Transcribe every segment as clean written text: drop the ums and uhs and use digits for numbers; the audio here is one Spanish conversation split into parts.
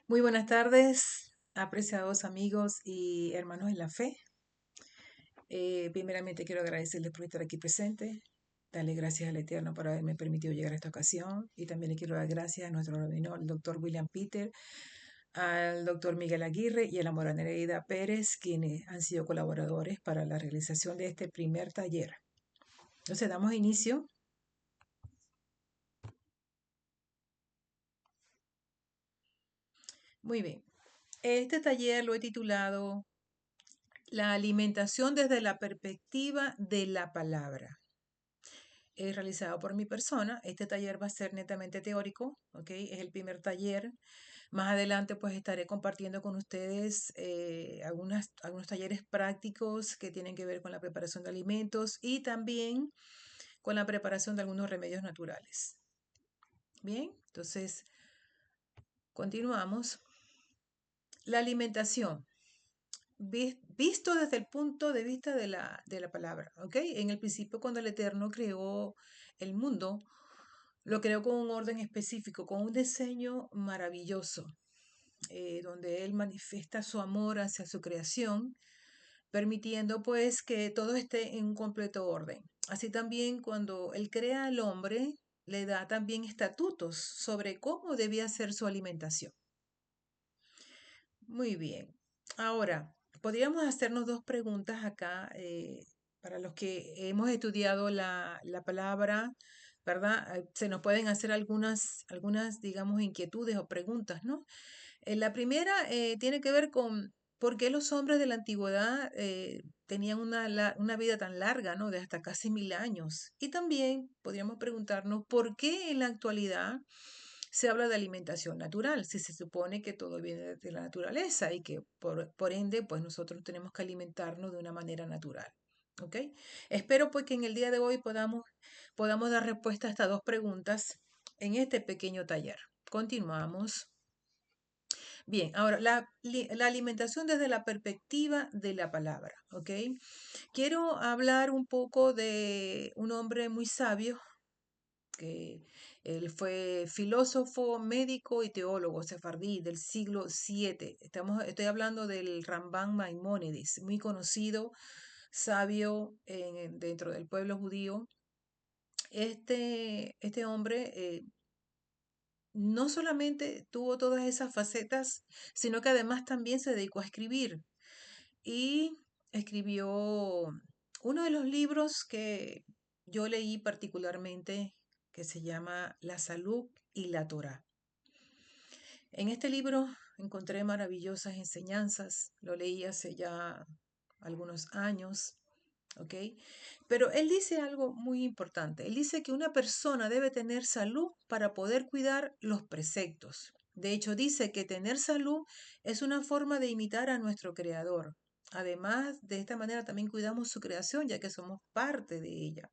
Muy buenas tardes, apreciados amigos y hermanos en la fe. Primeramente quiero agradecerles por estar aquí presente, darle gracias al Eterno por haberme permitido llegar a esta ocasión y también le quiero dar gracias a nuestro rabino, el doctor William Peter, al doctor Miguel Aguirre y a la Mora Nereida Pérez, quienes han sido colaboradores para la realización de este primer taller. Entonces damos inicio. Muy bien. Este taller lo he titulado La alimentación desde la perspectiva de la palabra. Es realizado por mi persona. Este taller va a ser netamente teórico, ¿ok? Es el primer taller. Más adelante pues estaré compartiendo con ustedes algunos talleres prácticos que tienen que ver con la preparación de alimentos y también con la preparación de algunos remedios naturales. Bien, entonces continuamos. La alimentación. Visto desde el punto de vista de la palabra, ¿ok? En el principio, cuando el Eterno creó el mundo, lo creó con un orden específico, con un diseño maravilloso, donde Él manifiesta su amor hacia su creación, permitiendo pues que todo esté en un completo orden. Así también cuando Él crea al hombre, le da también estatutos sobre cómo debía ser su alimentación. Muy bien. Ahora, podríamos hacernos dos preguntas acá para los que hemos estudiado la palabra, ¿verdad? Se nos pueden hacer algunas, digamos, inquietudes o preguntas, ¿no? La primera tiene que ver con por qué los hombres de la antigüedad tenían una vida tan larga, ¿no? De hasta casi 1000 años. Y también podríamos preguntarnos por qué en la actualidad se habla de alimentación natural, si se supone que todo viene de la naturaleza y que por ende, pues nosotros tenemos que alimentarnos de una manera natural. ¿Ok? Espero pues que en el día de hoy podamos dar respuesta a estas dos preguntas en este pequeño taller. Continuamos. Bien, ahora la alimentación desde la perspectiva de la palabra, ¿ok? Quiero hablar un poco de un hombre muy sabio que él fue filósofo, médico y teólogo sefardí del siglo VII. Estoy hablando del Rambam Maimónides, muy conocido, sabio dentro del pueblo judío. Este hombre no solamente tuvo todas esas facetas, sino que además también se dedicó a escribir y escribió uno de los libros que yo leí particularmente, que se llama La Salud y la Torá. En este libro encontré maravillosas enseñanzas, lo leí hace ya algunos años, ¿ok? Pero él dice algo muy importante. Él dice que una persona debe tener salud para poder cuidar los preceptos. De hecho, dice que tener salud es una forma de imitar a nuestro Creador. Además, de esta manera también cuidamos su creación, ya que somos parte de ella.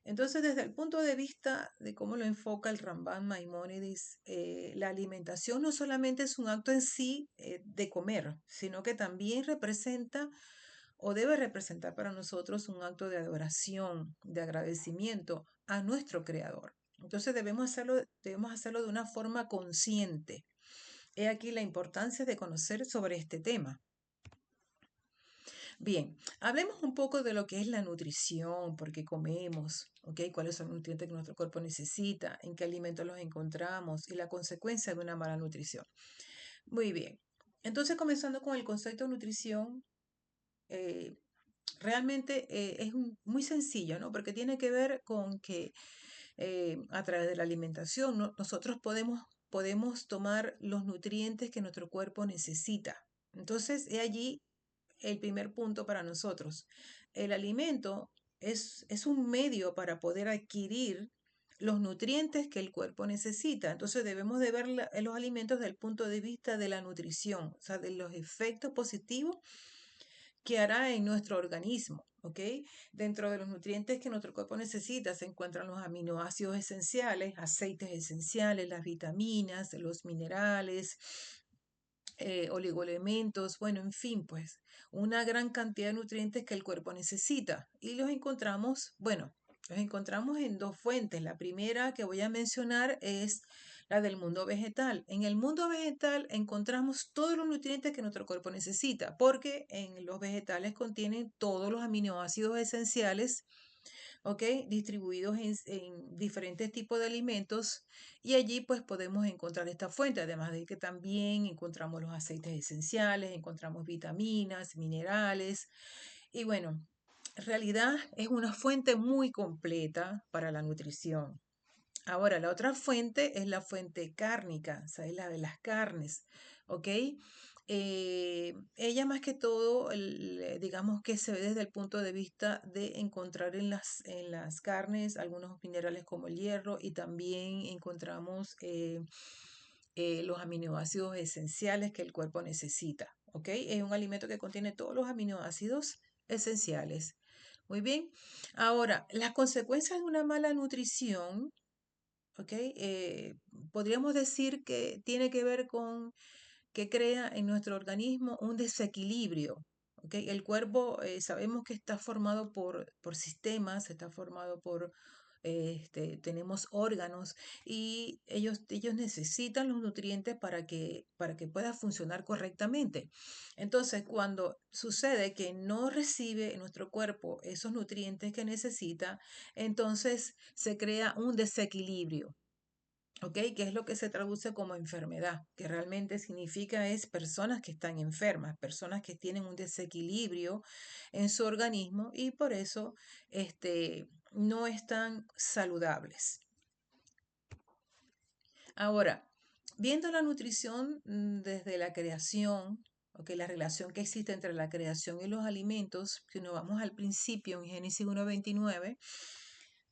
Entonces, desde el punto de vista de cómo lo enfoca el Rambam Maimónides, la alimentación no solamente es un acto en sí de comer, sino que también representa o debe representar para nosotros un acto de adoración, de agradecimiento a nuestro Creador. Entonces debemos hacerlo de una forma consciente. He aquí la importancia de conocer sobre este tema. Bien, hablemos un poco de lo que es la nutrición, por qué comemos, ¿ok? Cuáles son los nutrientes que nuestro cuerpo necesita, en qué alimentos los encontramos y la consecuencia de una mala nutrición. Muy bien. Entonces, comenzando con el concepto de nutrición, eh, realmente muy sencillo, ¿no? Porque tiene que ver con que a través de la alimentación nosotros podemos tomar los nutrientes que nuestro cuerpo necesita. Entonces, he allí el primer punto para nosotros. El alimento es un medio para poder adquirir los nutrientes que el cuerpo necesita. Entonces debemos de ver los alimentos desde el punto de vista de la nutrición, o sea, de los efectos positivos que hará en nuestro organismo, ¿ok? Dentro de los nutrientes que nuestro cuerpo necesita se encuentran los aminoácidos esenciales, aceites esenciales, las vitaminas, los minerales, oligoelementos, bueno, en fin, pues una gran cantidad de nutrientes que el cuerpo necesita. Y los encontramos, bueno, los encontramos en dos fuentes. La primera que voy a mencionar es la del mundo vegetal. En el mundo vegetal encontramos todos los nutrientes que nuestro cuerpo necesita, porque en los vegetales contienen todos los aminoácidos esenciales, ¿ok? Distribuidos en diferentes tipos de alimentos, y allí pues podemos encontrar esta fuente, además de que también encontramos los aceites esenciales, encontramos vitaminas, minerales, y bueno, en realidad es una fuente muy completa para la nutrición. Ahora, la otra fuente es la fuente cárnica, o sea, es la de las carnes, ¿ok? Ella más que todo, digamos que se ve desde el punto de vista de encontrar en las carnes algunos minerales como el hierro, y también encontramos los aminoácidos esenciales que el cuerpo necesita, ¿ok? Es un alimento que contiene todos los aminoácidos esenciales. Muy bien. Ahora, las consecuencias de una mala nutrición, ¿ok? Podríamos decir que tiene que ver con que crea en nuestro organismo un desequilibrio. ¿Ok? El cuerpo, sabemos que está formado por sistemas, está formado por, tenemos órganos, y ellos necesitan los nutrientes para que pueda funcionar correctamente. Entonces, cuando sucede que no recibe nuestro cuerpo esos nutrientes que necesita, entonces se crea un desequilibrio. ¿Ok? Que es lo que se traduce como enfermedad, que realmente significa es personas que están enfermas, personas que tienen un desequilibrio en su organismo, y por eso no están saludables. Ahora, viendo la nutrición desde la creación, ¿ok? La relación que existe entre la creación y los alimentos, si nos vamos al principio en Génesis 1:29,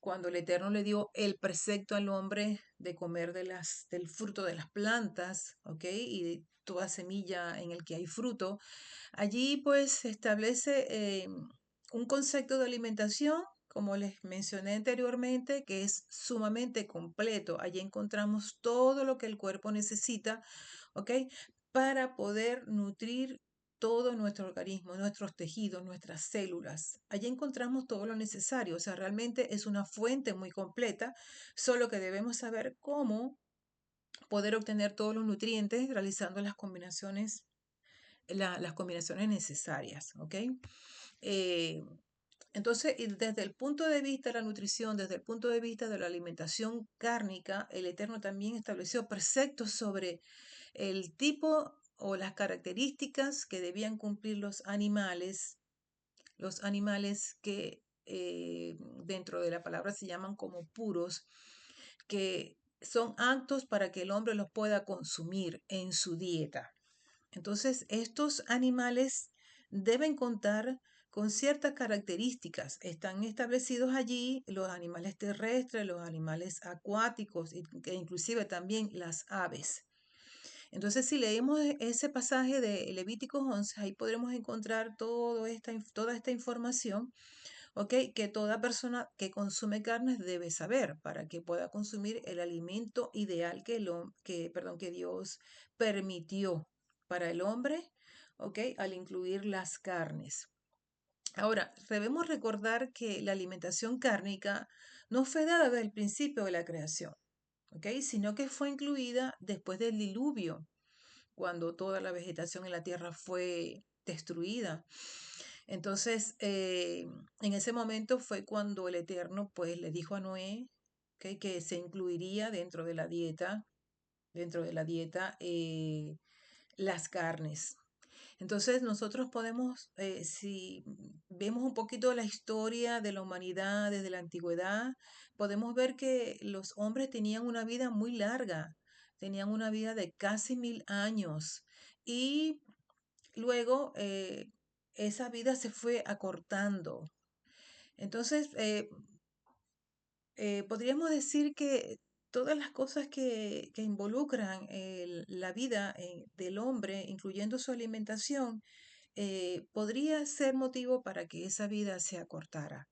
cuando el Eterno le dio el precepto al hombre de comer del fruto de las plantas, ¿ok? Y de toda semilla en el que hay fruto, allí pues se establece un concepto de alimentación, como les mencioné anteriormente, que es sumamente completo. Allí encontramos todo lo que el cuerpo necesita, ¿ok? Para poder nutrir todo nuestro organismo, nuestros tejidos, nuestras células. Allí encontramos todo lo necesario. O sea, realmente es una fuente muy completa, solo que debemos saber cómo poder obtener todos los nutrientes realizando las combinaciones necesarias, ¿ok? Eh, entonces, y desde el punto de vista de la nutrición, desde el punto de vista de la alimentación cárnica, el Eterno también estableció preceptos sobre el tipo o las características que debían cumplir los animales que dentro de la palabra se llaman como puros, que son aptos para que el hombre los pueda consumir en su dieta. Entonces, estos animales deben contar con ciertas características. Están establecidos allí los animales terrestres, los animales acuáticos, e inclusive también las aves. Entonces, si leemos ese pasaje de Levíticos 11, ahí podremos encontrar toda esta información, ¿ok? Que toda persona que consume carnes debe saber para que pueda consumir el alimento ideal que Dios permitió para el hombre, ¿ok? Al incluir las carnes. Ahora, debemos recordar que la alimentación cárnica no fue dada desde el principio de la creación, ¿ok? Sino que fue incluida después del diluvio, cuando toda la vegetación en la tierra fue destruida. Entonces, en ese momento fue cuando el Eterno pues le dijo a Noé, ¿ok? Que se incluiría dentro de la dieta, las carnes. Entonces nosotros podemos, si vemos un poquito la historia de la humanidad desde la antigüedad, podemos ver que los hombres tenían una vida muy larga, tenían una vida de casi 1000 años, y luego esa vida se fue acortando. Entonces, podríamos decir que todas las cosas que involucran la vida del hombre, incluyendo su alimentación, podría ser motivo para que esa vida se acortara.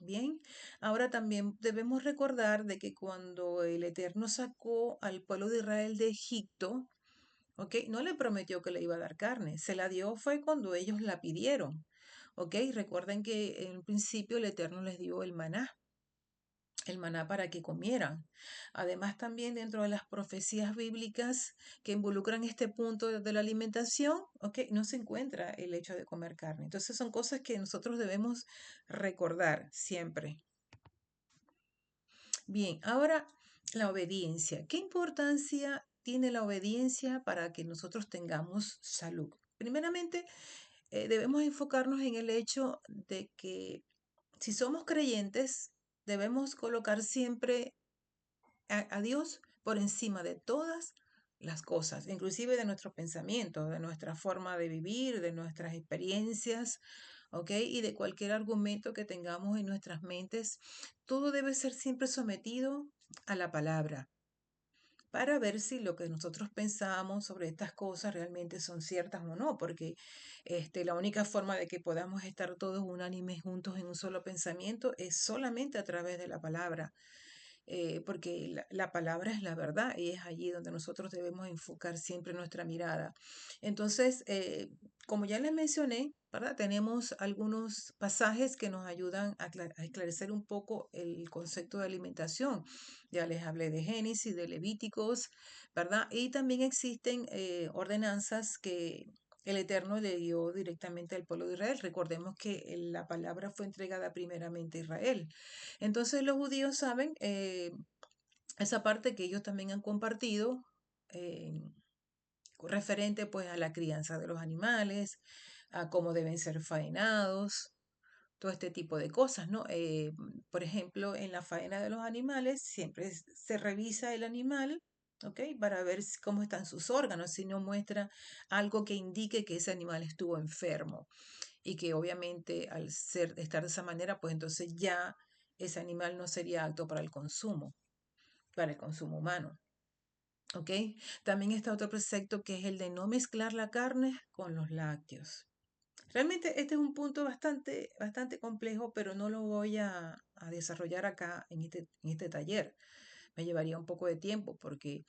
Bien, ahora también debemos recordar de que cuando el Eterno sacó al pueblo de Israel de Egipto, ¿ok? No le prometió que le iba a dar carne, se la dio fue cuando ellos la pidieron, ¿ok? Recuerden que en principio el Eterno les dio el maná. el maná para que comieran. Además, también dentro de las profecías bíblicas que involucran este punto de la alimentación, ¿ok? No se encuentra el hecho de comer carne. Entonces son cosas que nosotros debemos recordar siempre. Bien, ahora la obediencia. ¿Qué importancia tiene la obediencia para que nosotros tengamos salud? Primeramente, debemos enfocarnos en el hecho de que si somos creyentes, debemos colocar siempre a Dios por encima de todas las cosas, inclusive de nuestros pensamientos, de nuestra forma de vivir, de nuestras experiencias, ¿ok? Y de cualquier argumento que tengamos en nuestras mentes. Todo debe ser siempre sometido a la palabra para ver si lo que nosotros pensamos sobre estas cosas realmente son ciertas o no, porque la única forma de que podamos estar todos unánimes juntos en un solo pensamiento es solamente a través de la palabra, porque la palabra es la verdad y es allí donde nosotros debemos enfocar siempre nuestra mirada. Entonces, como ya les mencioné, ¿verdad? Tenemos algunos pasajes que nos ayudan a esclarecer un poco el concepto de alimentación. Ya les hablé de Génesis, de Levíticos, ¿verdad? Y también existen ordenanzas que el Eterno le dio directamente al pueblo de Israel. Recordemos que la palabra fue entregada primeramente a Israel. Entonces los judíos saben esa parte que ellos también han compartido eh, referente pues a la crianza de los animales, a cómo deben ser faenados, todo este tipo de cosas, ¿no? Por ejemplo, en la faena de los animales siempre se revisa el animal, ¿ok? Para ver cómo están sus órganos, si no muestra algo que indique que ese animal estuvo enfermo y que obviamente al estar de esa manera, pues entonces ya ese animal no sería apto para el consumo humano. ¿Ok? También está otro precepto que es el de no mezclar la carne con los lácteos. Realmente este es un punto bastante complejo, pero no lo voy a desarrollar acá en este taller. Me llevaría un poco de tiempo porque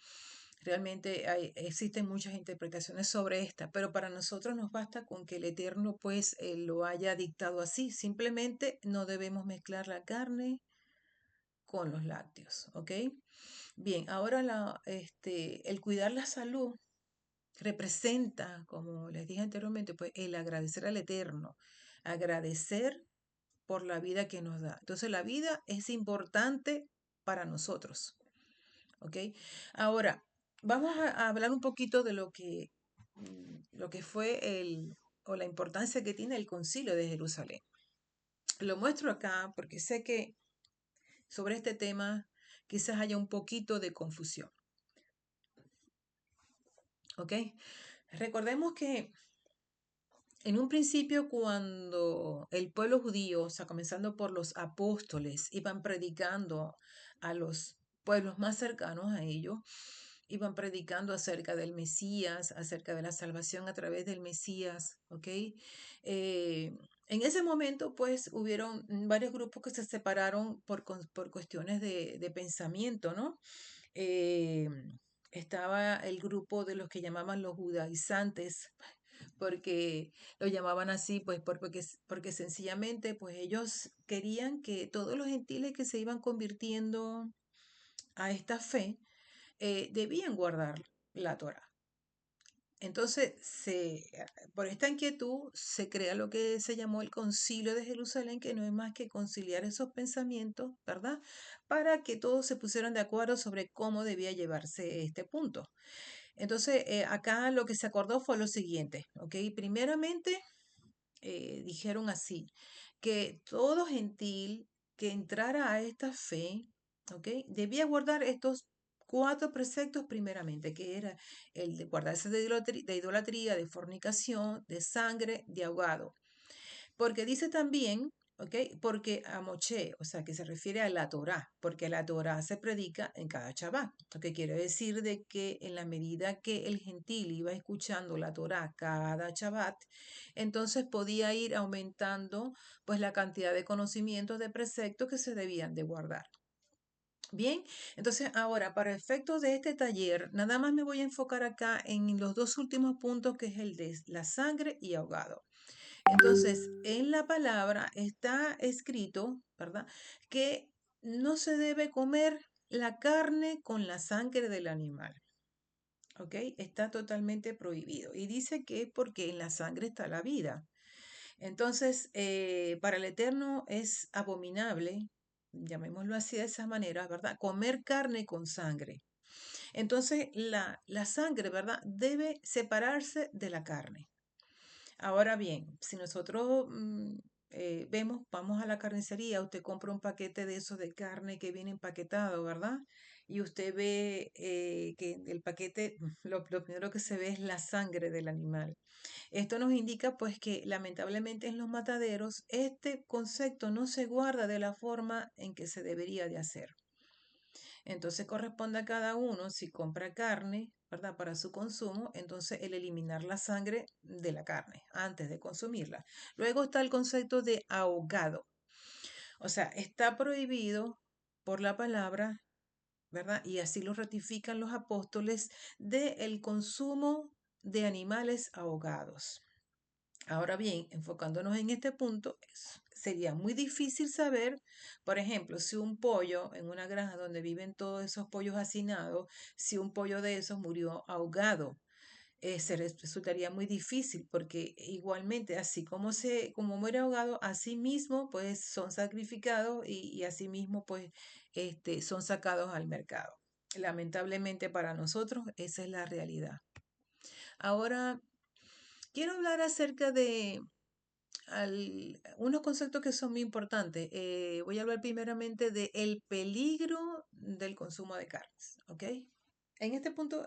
realmente existen muchas interpretaciones sobre esta, pero para nosotros nos basta con que el Eterno pues lo haya dictado así. Simplemente no debemos mezclar la carne con los lácteos, ¿ok? Bien, ahora el cuidar la salud representa, como les dije anteriormente, pues el agradecer al Eterno, agradecer por la vida que nos da. Entonces la vida es importante para nosotros, ¿ok? Ahora, vamos a hablar un poquito de lo que fue o la importancia que tiene el Concilio de Jerusalén. Lo muestro acá porque sé que sobre este tema quizás haya un poquito de confusión, ¿ok? Recordemos que en un principio, cuando el pueblo judío, o sea, comenzando por los apóstoles, iban predicando a los pueblos más cercanos a ellos, iban predicando acerca del Mesías, acerca de la salvación a través del Mesías, ¿ok? En ese momento, pues, hubieron varios grupos que se separaron por cuestiones de pensamiento, ¿no? Eh, Estaba el grupo de los que llamaban los judaizantes, porque lo llamaban así, pues porque sencillamente pues ellos querían que todos los gentiles que se iban convirtiendo a esta fe debían guardar la Torá. Entonces, por esta inquietud se crea lo que se llamó el Concilio de Jerusalén, que no es más que conciliar esos pensamientos, ¿verdad? Para que todos se pusieran de acuerdo sobre cómo debía llevarse este punto. Entonces, acá lo que se acordó fue lo siguiente, ¿ok? Primeramente, dijeron así, que todo gentil que entrara a esta fe, ¿ok? Debía guardar estos cuatro preceptos primeramente, que era el de guardarse de idolatría, de fornicación, de sangre, de ahogado. Porque dice también, ¿ok? Porque a Moche, o sea, que se refiere a la Torá, porque la Torá se predica en cada Shabbat. Lo que quiere decir de que en la medida que el gentil iba escuchando la Torá cada Shabbat, entonces podía ir aumentando pues la cantidad de conocimientos de preceptos que se debían de guardar. Bien, entonces ahora para efectos de este taller, nada más me voy a enfocar acá en los dos últimos puntos, que es el de la sangre y ahogado. Entonces, en la palabra está escrito, ¿verdad? Que no se debe comer la carne con la sangre del animal. ¿Ok? Está totalmente prohibido. Y dice que es porque en la sangre está la vida. Entonces, para el Eterno es abominable, llamémoslo así de esa manera, ¿verdad? Comer carne con sangre. Entonces, la sangre, ¿verdad? Debe separarse de la carne. Ahora bien, si nosotros vemos, vamos a la carnicería, usted compra un paquete de esos de carne que viene empaquetado, ¿verdad? Y usted ve que el paquete, lo primero que se ve es la sangre del animal. Esto nos indica pues que lamentablemente en los mataderos este concepto no se guarda de la forma en que se debería de hacer. Entonces corresponde a cada uno, si compra carne, ¿verdad? Para su consumo, entonces el eliminar la sangre de la carne antes de consumirla. Luego está el concepto de ahogado. O sea, está prohibido por la palabra, ¿verdad? Y así lo ratifican los apóstoles de el consumo de animales ahogados. Ahora bien, enfocándonos en este punto, sería muy difícil saber, por ejemplo, si un pollo en una granja donde viven todos esos pollos hacinados, si un pollo de esos murió ahogado. Resultaría muy difícil porque igualmente, así como muere ahogado, así mismo pues son sacrificados y así mismo pues son sacados al mercado. Lamentablemente para nosotros esa es la realidad. Ahora quiero hablar acerca de unos conceptos que son muy importantes. Voy a hablar primeramente de el peligro del consumo de carnes, ¿ok? En este punto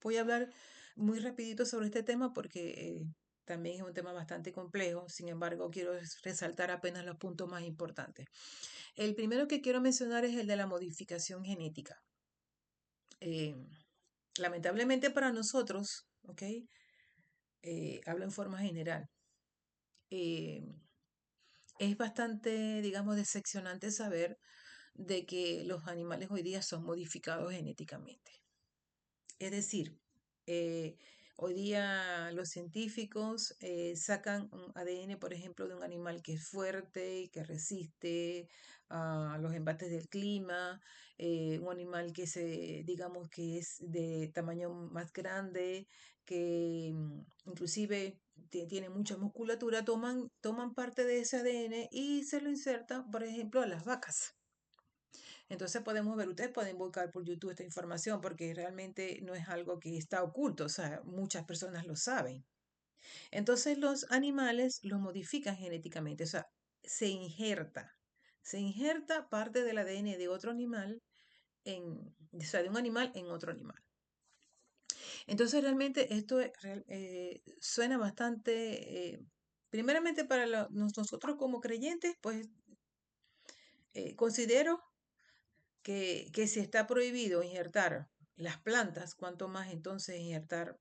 voy a hablar muy rapidito sobre este tema porque también es un tema bastante complejo. Sin embargo, quiero resaltar apenas los puntos más importantes. El primero que quiero mencionar es el de la modificación genética. Eh, Lamentablemente para nosotros, ¿ok? Hablo en forma general. eh, es bastante, digamos, decepcionante saber de que los animales hoy día son modificados genéticamente. Es decir, eh, hoy día los científicos sacan un ADN, por ejemplo, de un animal que es fuerte, que resiste a los embates del clima, un animal que digamos que es de tamaño más grande, que inclusive tiene mucha musculatura, toman parte de ese ADN y se lo insertan, por ejemplo, a las vacas. Entonces podemos ver, ustedes pueden buscar por YouTube esta información porque realmente no es algo que está oculto, o sea, muchas personas lo saben. Entonces los animales los modifican genéticamente, o sea, se injerta, se injerta parte del ADN de otro animal o sea, de un animal en otro animal. Entonces realmente esto suena bastante, primeramente para nosotros como creyentes, pues considero que si está prohibido injertar las plantas, cuánto más entonces injertar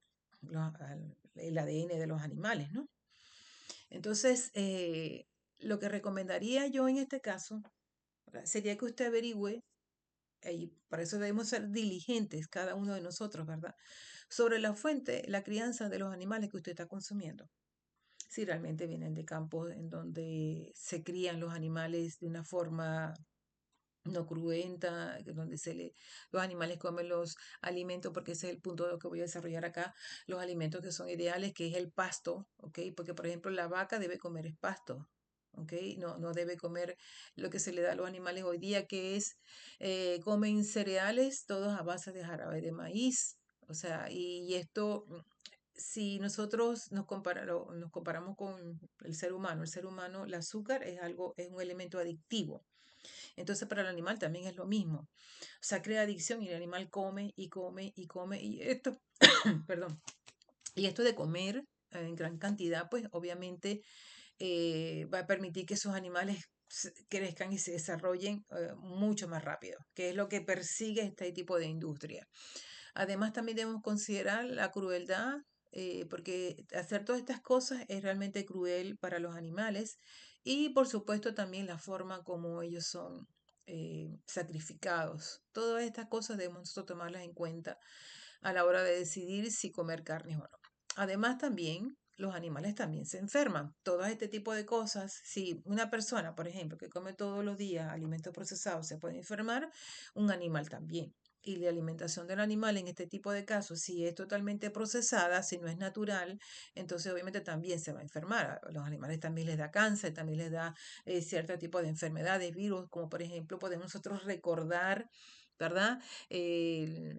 el ADN de los animales, ¿no? Entonces, lo que recomendaría yo en este caso, ¿verdad? Sería que usted averigüe, y para eso debemos ser diligentes cada uno de nosotros, ¿verdad? Sobre la fuente, la crianza de los animales que usted está consumiendo. Si realmente vienen de campos en donde se crían los animales de una forma no cruenta, donde los animales comen los alimentos, porque ese es el punto de lo que voy a desarrollar acá, los alimentos que son ideales, que es el pasto, ¿ok? Porque, por ejemplo, la vaca debe comer el pasto, ¿ok? No debe comer lo que se le da a los animales hoy día, que es, comen cereales todos a base de jarabe de maíz, o sea, y esto si nosotros nos comparamos con el ser humano, el azúcar es algo, es un elemento adictivo. Entonces para el animal también es lo mismo. O sea, crea adicción y el animal come y come y come. Y esto, perdón, y esto de comer en gran cantidad, pues obviamente va a permitir que esos animales crezcan y se desarrollen mucho más rápido, que es lo que persigue este tipo de industria. Además, también debemos considerar la crueldad, porque hacer todas estas cosas es realmente cruel para los animales y, por supuesto, también la forma como ellos son sacrificados. Todas estas cosas debemos nosotros tomarlas en cuenta a la hora de decidir si comer carne o no. Además, también los animales también se enferman. Todo este tipo de cosas, si una persona, por ejemplo, que come todos los días alimentos procesados se puede enfermar, un animal también. Y la alimentación del animal en este tipo de casos, si es totalmente procesada, si no es natural, entonces obviamente también se va a enfermar. A los animales también les da cáncer, también les da cierto tipo de enfermedades, virus, como por ejemplo podemos nosotros recordar, ¿verdad? El-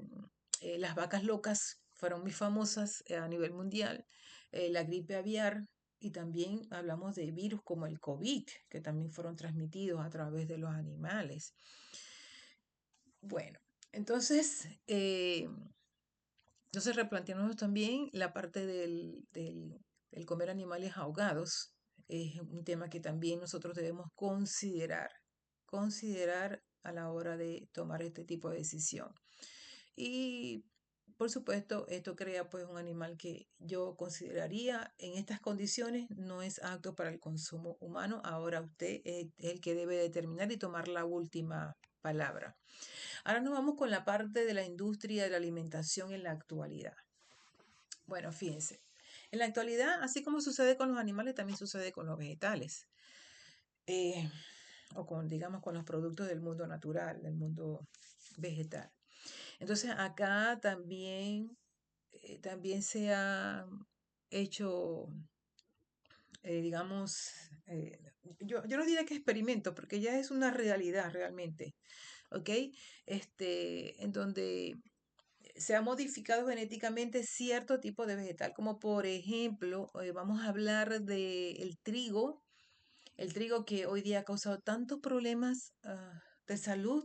las vacas locas fueron muy famosas a nivel mundial, la gripe aviar, y también hablamos de virus como el COVID, que también fueron transmitidos a través de los animales. Bueno, entonces, replanteamos también la parte del comer animales ahogados. Es un tema que también nosotros debemos considerar a la hora de tomar este tipo de decisión. Y por supuesto, esto crea pues un animal que yo consideraría en estas condiciones no es apto para el consumo humano. Ahora usted es el que debe determinar y tomar la última palabra. Ahora nos vamos con la parte de la industria de la alimentación en la actualidad. Bueno, fíjense, en la actualidad, así como sucede con los animales, también sucede con los vegetales. eh, o con, digamos, con los productos del mundo natural, del mundo vegetal. Entonces, acá también se ha hecho, digamos, yo no diría que experimento, porque ya es una realidad realmente, ¿ok? En donde se ha modificado genéticamente cierto tipo de vegetal, como por ejemplo, vamos a hablar del trigo, el trigo que hoy día ha causado tantos problemas de salud,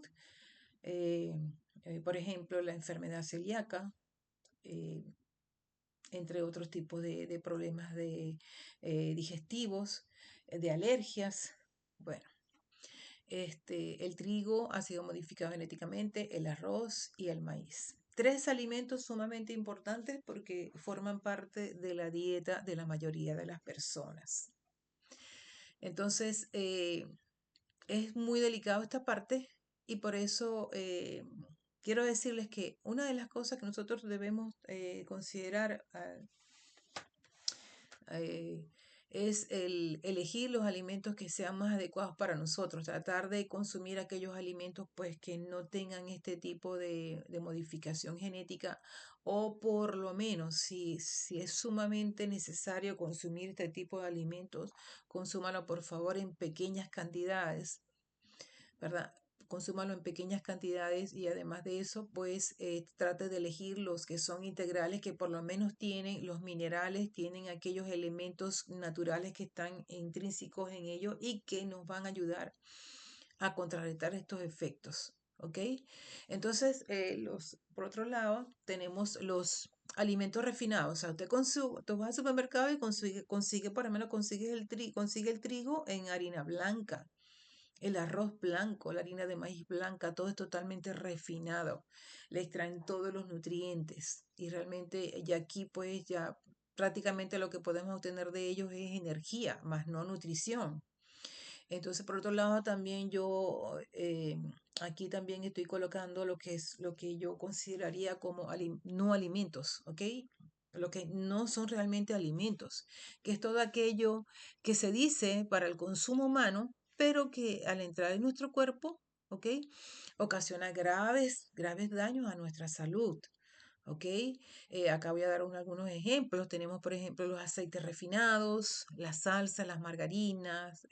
eh, por ejemplo, la enfermedad celíaca, eh, entre otros tipos de problemas digestivos, de alergias. Bueno, el trigo ha sido modificado genéticamente, el arroz y el maíz. Tres alimentos sumamente importantes porque forman parte de la dieta de la mayoría de las personas. Entonces, es muy delicado esta parte y por eso quiero decirles que una de las cosas que nosotros debemos considerar eh, es el elegir los alimentos que sean más adecuados para nosotros, tratar de consumir aquellos alimentos pues que no tengan este tipo de modificación genética, o por lo menos si es sumamente necesario consumir este tipo de alimentos, consúmalo por favor en pequeñas cantidades, ¿verdad? Consúmalo en pequeñas cantidades y además de eso, pues trate de elegir los que son integrales, que por lo menos tienen los minerales, tienen aquellos elementos naturales que están intrínsecos en ellos y que nos van a ayudar a contrarrestar estos efectos. ¿Ok? Entonces, por otro lado, tenemos los alimentos refinados. O sea, usted va al supermercado y consigue por lo menos consigue el trigo en harina blanca, el arroz blanco, la harina de maíz blanca, todo es totalmente refinado. Le extraen todos los nutrientes y realmente ya aquí pues ya prácticamente lo que podemos obtener de ellos es energía, más no nutrición. Entonces, por otro lado, también yo aquí también estoy colocando lo que es lo que yo consideraría como no alimentos, ¿ok? Lo que no son realmente alimentos, que es todo aquello que se dice para el consumo humano, pero que al entrar en nuestro cuerpo, ¿ok? Ocasiona graves daños a nuestra salud. ¿Ok? Acá voy a dar algunos ejemplos. Tenemos, por ejemplo, los aceites refinados, las salsas, las margarinas,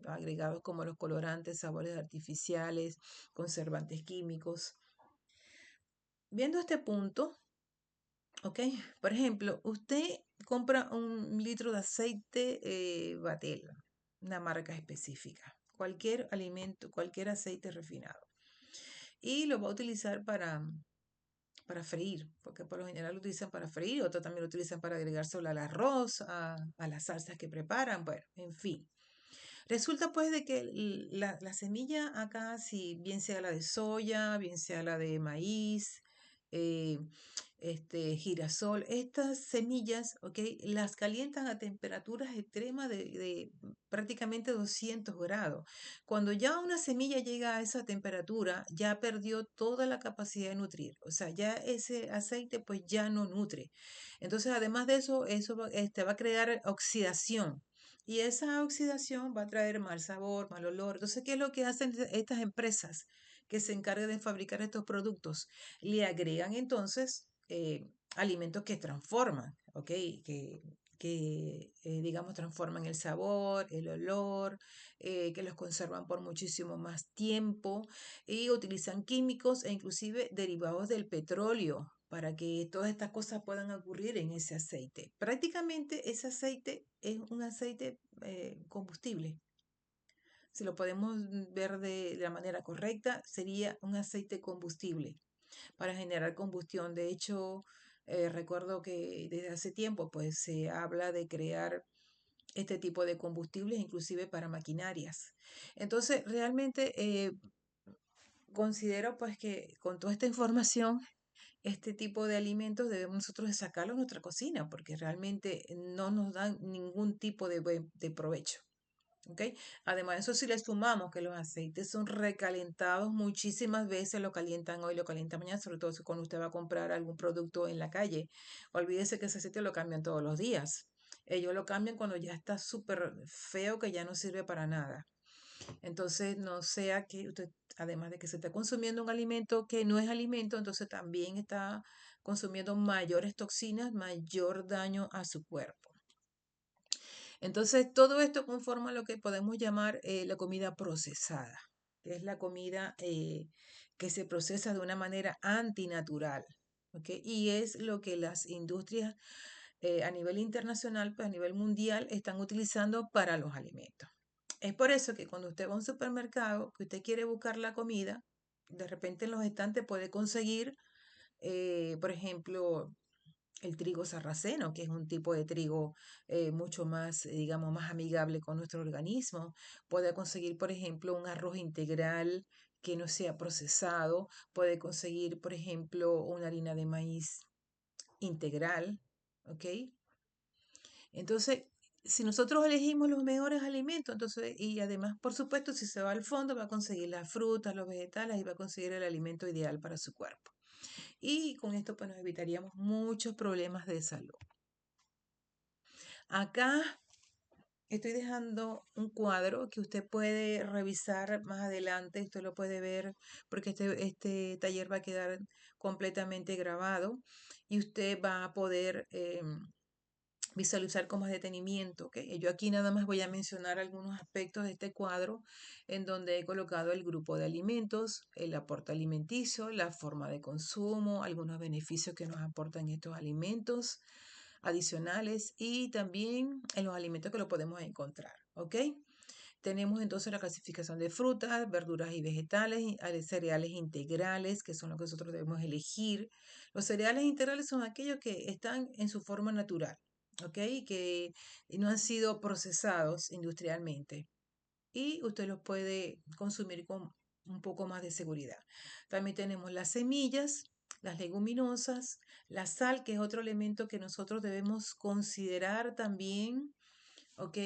agregados como los colorantes, sabores artificiales, conservantes químicos. Viendo este punto, ¿ok? Por ejemplo, usted compra un litro de aceite Batel, una marca específica, cualquier alimento, cualquier aceite refinado, y lo va a utilizar para freír, porque por lo general lo utilizan para freír, otros también lo utilizan para agregárselo al arroz, a las salsas que preparan, bueno, en fin. Resulta pues de que la semilla acá, si bien sea la de soya, bien sea la de maíz, eh, girasol, estas semillas, ¿ok? Las calientan a temperaturas extremas de prácticamente 200 grados. Cuando ya una semilla llega a esa temperatura, ya perdió toda la capacidad de nutrir. O sea, ya ese aceite pues ya no nutre. Entonces, además de eso, eso va a crear oxidación. Y esa oxidación va a traer mal sabor, mal olor. Entonces, ¿qué es lo que hacen estas empresas que se encargan de fabricar estos productos? Le agregan entonces alimentos que transforman, ¿ok? Que digamos, transforman el sabor, el olor, que los conservan por muchísimo más tiempo y utilizan químicos e inclusive derivados del petróleo para que todas estas cosas puedan ocurrir en ese aceite. Prácticamente ese aceite es un aceite combustible. Si lo podemos ver de la manera correcta, sería un aceite combustible para generar combustión. De hecho, recuerdo que desde hace tiempo pues se habla de crear este tipo de combustibles inclusive para maquinarias. Entonces, realmente considero pues que con toda esta información, este tipo de alimentos debemos nosotros de sacarlo de nuestra cocina porque realmente no nos dan ningún tipo de provecho. ¿Ok? Además, eso si le sumamos que los aceites son recalentados muchísimas veces, lo calientan hoy, lo calientan mañana, sobre todo si cuando usted va a comprar algún producto en la calle. Olvídese que ese aceite lo cambian todos los días. Ellos lo cambian cuando ya está súper feo, que ya no sirve para nada. Entonces, no sea que usted, además de que se está consumiendo un alimento que no es alimento, entonces también está consumiendo mayores toxinas, mayor daño a su cuerpo. Entonces, todo esto conforma lo que podemos llamar la comida procesada, que es la comida que se procesa de una manera antinatural. ¿Ok? Y es lo que las industrias a nivel internacional, pues a nivel mundial, están utilizando para los alimentos. Es por eso que cuando usted va a un supermercado, que usted quiere buscar la comida, de repente en los estantes puede conseguir, por ejemplo, el trigo sarraceno, que es un tipo de trigo mucho más, digamos, más amigable con nuestro organismo. Puede conseguir, por ejemplo, un arroz integral que no sea procesado. Puede conseguir, por ejemplo, una harina de maíz integral, ¿ok? Entonces, si nosotros elegimos los mejores alimentos, entonces, y además, por supuesto, si se va al fondo, va a conseguir las frutas, los vegetales y va a conseguir el alimento ideal para su cuerpo. Y con esto, pues, nos evitaríamos muchos problemas de salud. Acá estoy dejando un cuadro que usted puede revisar más adelante, usted lo puede ver porque este taller va a quedar completamente grabado y usted va a poder visualizar con más detenimiento. ¿Ok? Yo aquí nada más voy a mencionar algunos aspectos de este cuadro en donde he colocado el grupo de alimentos, el aporte alimenticio, la forma de consumo, algunos beneficios que nos aportan estos alimentos adicionales y también en los alimentos que lo podemos encontrar. ¿Ok? Tenemos entonces la clasificación de frutas, verduras y vegetales, cereales integrales, que son los que nosotros debemos elegir. Los cereales integrales son aquellos que están en su forma natural, ¿ok? Que no han sido procesados industrialmente. Y usted los puede consumir con un poco más de seguridad. También tenemos las semillas, las leguminosas, la sal, que es otro elemento que nosotros debemos considerar también, ¿ok?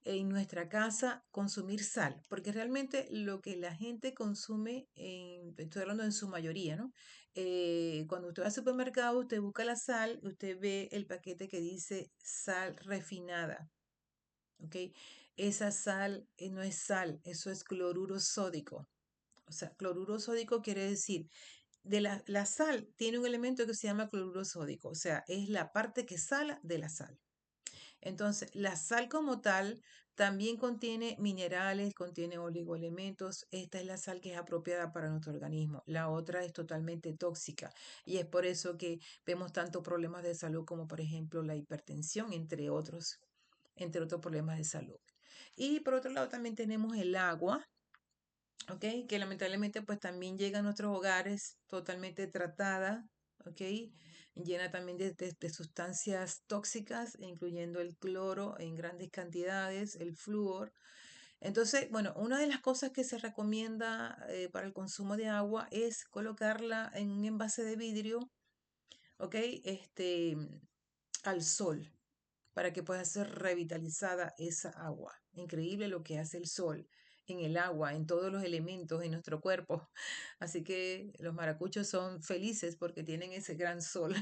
En nuestra casa consumir sal, porque realmente lo que la gente consume, estoy hablando en su mayoría, ¿no? Cuando usted va al supermercado, usted busca la sal, usted ve el paquete que dice sal refinada, ¿ok? Esa sal no es sal, eso es cloruro sódico. O sea, cloruro sódico quiere decir, la sal tiene un elemento que se llama cloruro sódico, o sea, es la parte que sala de la sal. Entonces, la sal como tal también contiene minerales, contiene oligoelementos. Esta es la sal que es apropiada para nuestro organismo. La otra es totalmente tóxica y es por eso que vemos tantos problemas de salud como por ejemplo la hipertensión, entre otros problemas de salud. Y por otro lado también tenemos el agua, ¿ok? Que lamentablemente pues también llega a nuestros hogares totalmente tratada, ¿ok? Llena también de sustancias tóxicas, incluyendo el cloro en grandes cantidades, el flúor. Entonces, bueno, una de las cosas que se recomienda para el consumo de agua es colocarla en un envase de vidrio, ¿ok? Al sol, para que pueda ser revitalizada esa agua. Increíble lo que hace el sol en el agua, en todos los elementos en nuestro cuerpo. Así que los maracuchos son felices porque tienen ese gran sol.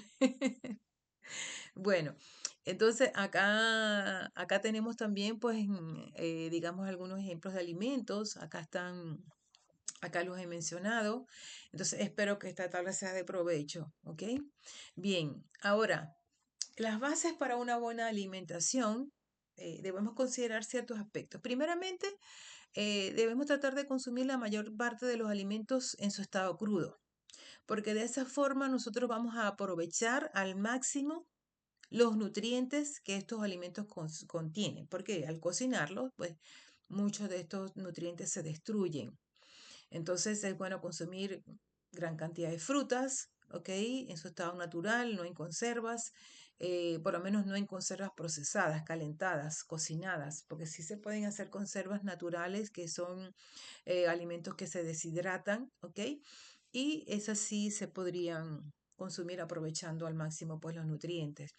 Bueno, entonces acá tenemos también, pues, digamos, algunos ejemplos de alimentos. Acá los he mencionado. Entonces, espero que esta tabla sea de provecho, ¿ok? Bien, ahora, las bases para una buena alimentación, debemos considerar ciertos aspectos. Primeramente, debemos tratar de consumir la mayor parte de los alimentos en su estado crudo, porque de esa forma nosotros vamos a aprovechar al máximo los nutrientes que estos alimentos contienen, porque al cocinarlos, pues muchos de estos nutrientes se destruyen. Entonces es bueno consumir gran cantidad de frutas, ¿ok? En su estado natural, no en conservas, por lo menos no en conservas procesadas, calentadas, cocinadas, porque sí se pueden hacer conservas naturales que son alimentos que se deshidratan, ¿ok? Y esas sí se podrían consumir aprovechando al máximo pues los nutrientes.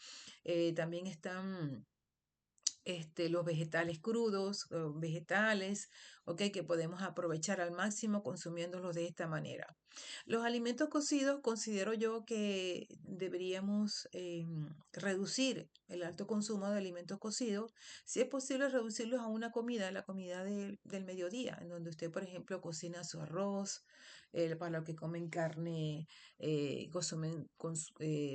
También están los vegetales crudos, vegetales, ¿ok? Que podemos aprovechar al máximo consumiéndolos de esta manera. Los alimentos cocidos considero yo que deberíamos reducir el alto consumo de alimentos cocidos. Si es posible, reducirlos a una comida, la comida del mediodía, en donde usted, por ejemplo, cocina su arroz, para los que comen carne,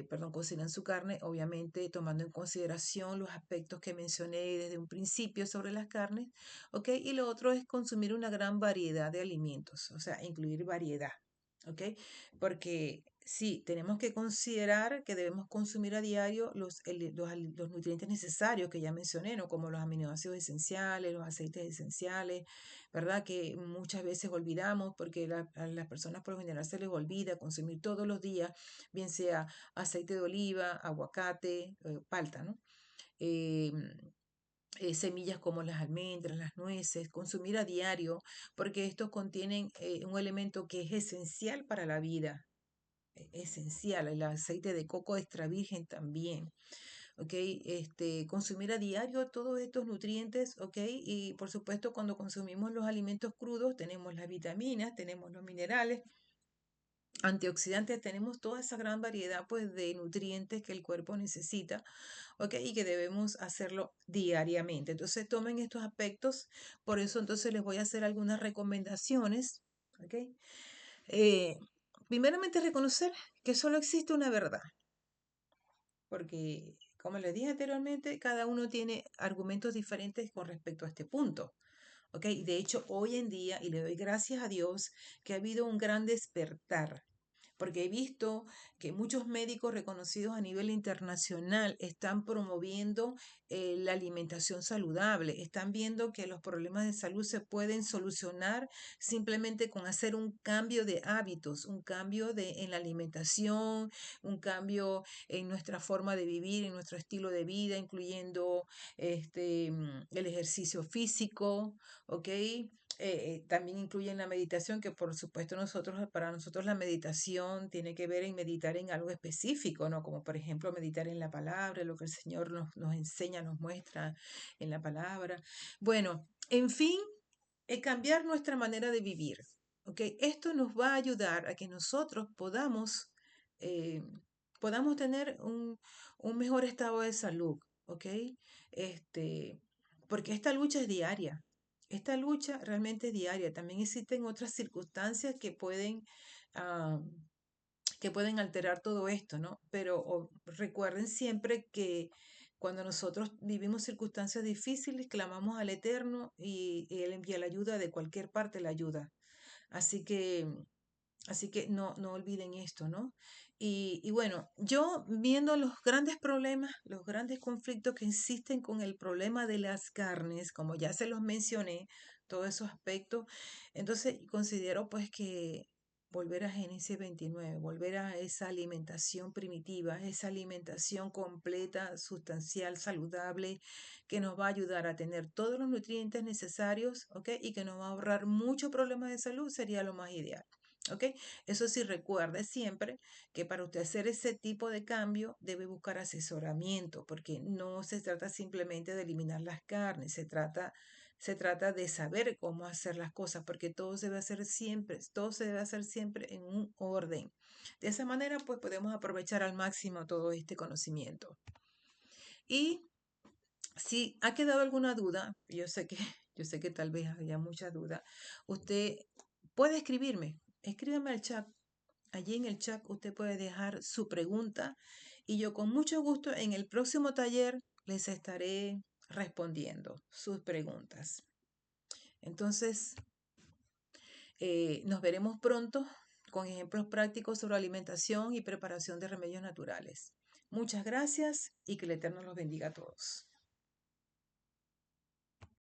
perdón, cocinan su carne, obviamente tomando en consideración los aspectos que mencioné desde un principio sobre las carnes, ¿ok? Y lo otro es consumir una gran variedad de alimentos, o sea, incluir variedad. ¿Ok? Porque sí, tenemos que considerar que debemos consumir a diario los nutrientes necesarios que ya mencioné, ¿no? Como los aminoácidos esenciales, los aceites esenciales, ¿verdad? Que muchas veces olvidamos porque a las personas por lo general se les olvida consumir todos los días, bien sea aceite de oliva, aguacate, palta, ¿no? Eh, Semillas como las almendras, las nueces, consumir a diario, porque estos contienen un elemento que es esencial para la vida, esencial, el aceite de coco extra virgen también, ¿ok? Consumir a diario todos estos nutrientes, ¿ok? Y por supuesto cuando consumimos los alimentos crudos tenemos las vitaminas, tenemos los minerales, antioxidantes, tenemos toda esa gran variedad pues de nutrientes que el cuerpo necesita, ¿ok? Y que debemos hacerlo diariamente. Entonces tomen estos aspectos, por eso entonces les voy a hacer algunas recomendaciones, ¿ok? Eh, Primeramente reconocer que solo existe una verdad, porque como les dije anteriormente, cada uno tiene argumentos diferentes con respecto a este punto. ¿Ok? De hecho, hoy en día, y le doy gracias a Dios, que ha habido un gran despertar, porque he visto que muchos médicos reconocidos a nivel internacional están promoviendo la alimentación saludable, están viendo que los problemas de salud se pueden solucionar simplemente con hacer un cambio de hábitos, un cambio en la alimentación, un cambio en nuestra forma de vivir, en nuestro estilo de vida, incluyendo el ejercicio físico, ¿ok? También incluyen la meditación, que por supuesto para nosotros la meditación tiene que ver en meditar en algo específico, ¿no? Como por ejemplo meditar en la palabra, lo que el Señor nos enseña, nos muestra en la palabra. Bueno, en fin, cambiar nuestra manera de vivir, ¿ok? Esto nos va a ayudar a que nosotros eh, podamos tener un mejor estado de salud, ¿ok? Este, Porque esta lucha es diaria. Esta lucha realmente es diaria. También existen otras circunstancias ah, que pueden alterar todo esto, ¿no? Pero recuerden siempre que cuando nosotros vivimos circunstancias difíciles, clamamos al Eterno y Él envía la ayuda de cualquier parte, la ayuda. Así que no olviden esto, ¿no? Y bueno, yo viendo los grandes problemas, los grandes conflictos que existen con el problema de las carnes, como ya se los mencioné, todos esos aspectos, entonces considero pues que volver a Génesis 29, volver a esa alimentación primitiva, esa alimentación completa, sustancial, saludable, que nos va a ayudar a tener todos los nutrientes necesarios, ¿ok? Y que nos va a ahorrar muchos problemas de salud, sería lo más ideal. ¿Ok? Eso sí, recuerde siempre que para usted hacer ese tipo de cambio debe buscar asesoramiento, porque no se trata simplemente de eliminar las carnes, se trata de saber cómo hacer las cosas, porque todo se debe hacer siempre en un orden. De esa manera, pues podemos aprovechar al máximo todo este conocimiento. Y si ha quedado alguna duda, yo sé que tal vez haya mucha duda, usted puede escríbame al chat. Allí en el chat usted puede dejar su pregunta y yo con mucho gusto en el próximo taller les estaré respondiendo sus preguntas. Entonces, nos veremos pronto con ejemplos prácticos sobre alimentación y preparación de remedios naturales. Muchas gracias y que el Eterno los bendiga a todos.